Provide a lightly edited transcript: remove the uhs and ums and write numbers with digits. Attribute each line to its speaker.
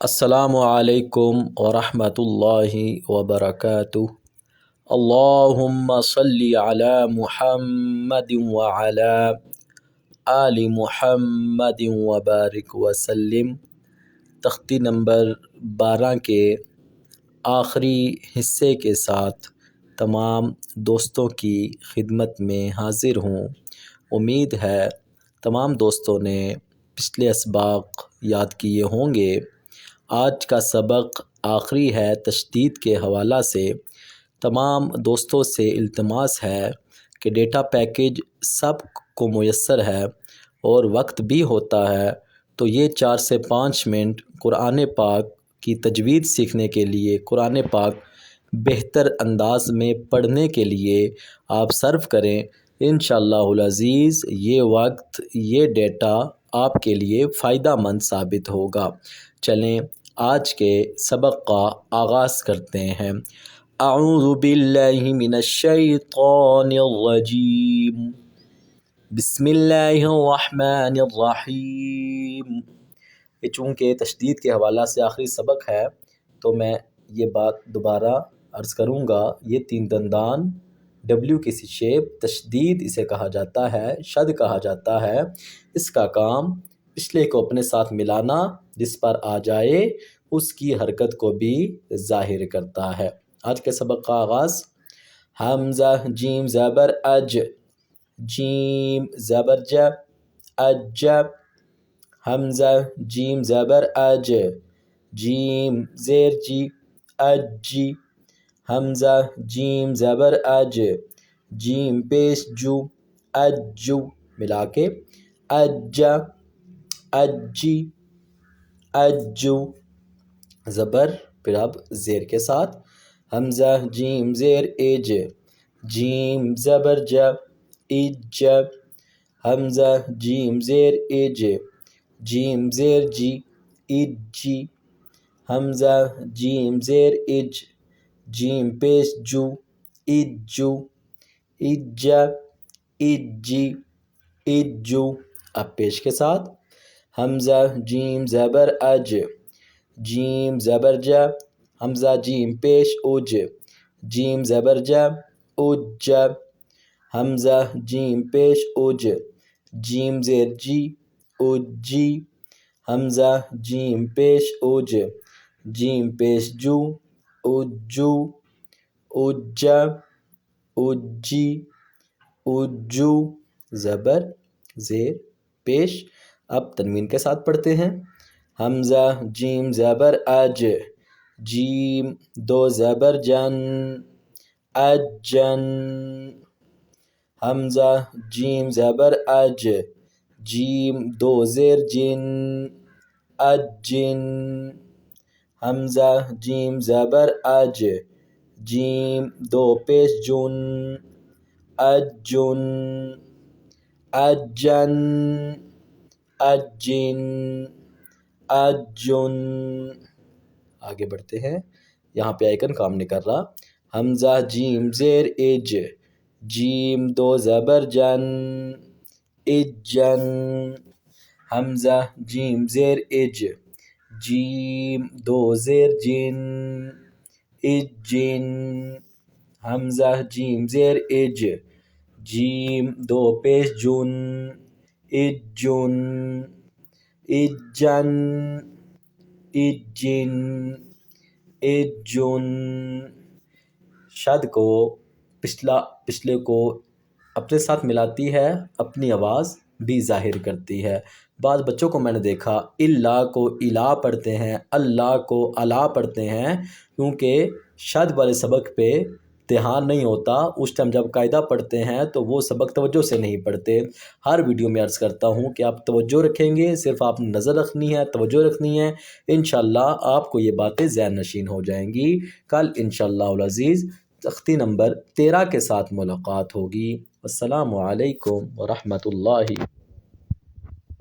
Speaker 1: السلام علیکم ورحمۃ اللہ وبرکاتہ۔ اللہم صلی علی محمد وعلی آل محمد وبارک وسلم۔ تختی نمبر 12 کے آخری حصے کے ساتھ تمام دوستوں کی خدمت میں حاضر ہوں۔ امید ہے تمام دوستوں نے پچھلے اسباق یاد کیے ہوں گے۔ آج کا سبق آخری ہے تشدید کے حوالہ سے۔ تمام دوستوں سے التماس ہے کہ ڈیٹا پیکیج سب کو میسر ہے اور وقت بھی ہوتا ہے، تو یہ 4 سے 5 منٹ قرآن پاک کی تجوید سیکھنے کے لیے، قرآن پاک بہتر انداز میں پڑھنے کے لیے آپ صرف کریں۔ انشاءاللہ العزیز یہ وقت، یہ ڈیٹا آپ کے لیے فائدہ مند ثابت ہوگا۔ چلیں آج کے سبق کا آغاز کرتے ہیں۔ اعوذ باللہ من الشیطان الرجیم، بسم اللہ الرحمن الرحیم۔ یہ چونکہ تشدید کے حوالہ سے آخری سبق ہے تو میں یہ بات دوبارہ عرض کروں گا۔ یہ 3 دندان ڈبلیو کی سی شیپ، تشدید اسے کہا جاتا ہے، شد کہا جاتا ہے۔ اس کا کام پچھلے کو اپنے ساتھ ملانا، جس پر آ جائے اس کی حرکت کو بھی ظاہر کرتا ہے۔ آج کے سبق کا آغاز، حمزہ جیم زبر اج، جیم زبر ج، اج، حمزہ جیم زبر اج، جیم زیر جی، اجی، حمزہ جیم زبر اج، جیم پیش جو، اجو، ملا کے اجا، اجی، اجو، زبر پھر اب زیر کے ساتھ، حمزہ جیم زیر ایج، جیم زبر ج، ایج، حمزہ جیم زیر ایج، جیم زیر جی، ایجی، حمزہ جیم زیر ایج، جیم پیش جو، ایجو، ایجا، ایجی، ایجو۔ اب پیش کے ساتھ، حمزہ جیم زبر اج، جیم زبر ج، حمزہ جیم پیش اوج، جیم زبر ج، اوج، حمزہ جیم پیش اوج، جیم زیر جی، اوجی، حمزہ جیم پیش اوج، جیم پیش جو، اوجو، اوجا، اوجی، اوجو، زبر زیر پیش۔ اب تنوین کے ساتھ پڑھتے ہیں۔ حمزہ جیم زبر اج، جیم 2 زبر جن، اجن، حمزہ جیم زبر اج، جیم 2 زیر جن، اجن، حمزہ جیم زبر اج، جیم 2 پیش جن، اجن، اجن، اجن، اجن۔ آگے بڑھتے ہیں، یہاں پہ آئیکن کام نہیں کر رہا۔ حمزہ جیم زیر ایج، جیم 2 زبر جن، ایجن، حمزہ جیم زیر ایج، جیم 2 زیر جن، ایجن، حمزہ جیم زیر ایج، جیم 2 پیش جن، ایجن، ایجن، ایجن، ایجن۔ شد کو پچھلے کو اپنے ساتھ ملاتی ہے، اپنی آواز بھی ظاہر کرتی ہے۔ بعض بچوں کو میں نے دیکھا اللہ کو الا پڑھتے ہیں، اللہ کو الا پڑھتے ہیں، کیونکہ شد والے سبق پہ دھیان نہیں ہوتا۔ اس ٹائم جب قاعدہ پڑھتے ہیں تو وہ سبق توجہ سے نہیں پڑھتے۔ ہر ویڈیو میں عرض کرتا ہوں کہ آپ توجہ رکھیں گے، صرف آپ نے نظر رکھنی ہے، توجہ رکھنی ہے، انشاءاللہ آپ کو یہ باتیں ذہن نشین ہو جائیں گی۔ کل انشاءاللہ العزیز تختی نمبر 13 کے ساتھ ملاقات ہوگی۔ السلام علیکم ورحمۃ اللہ۔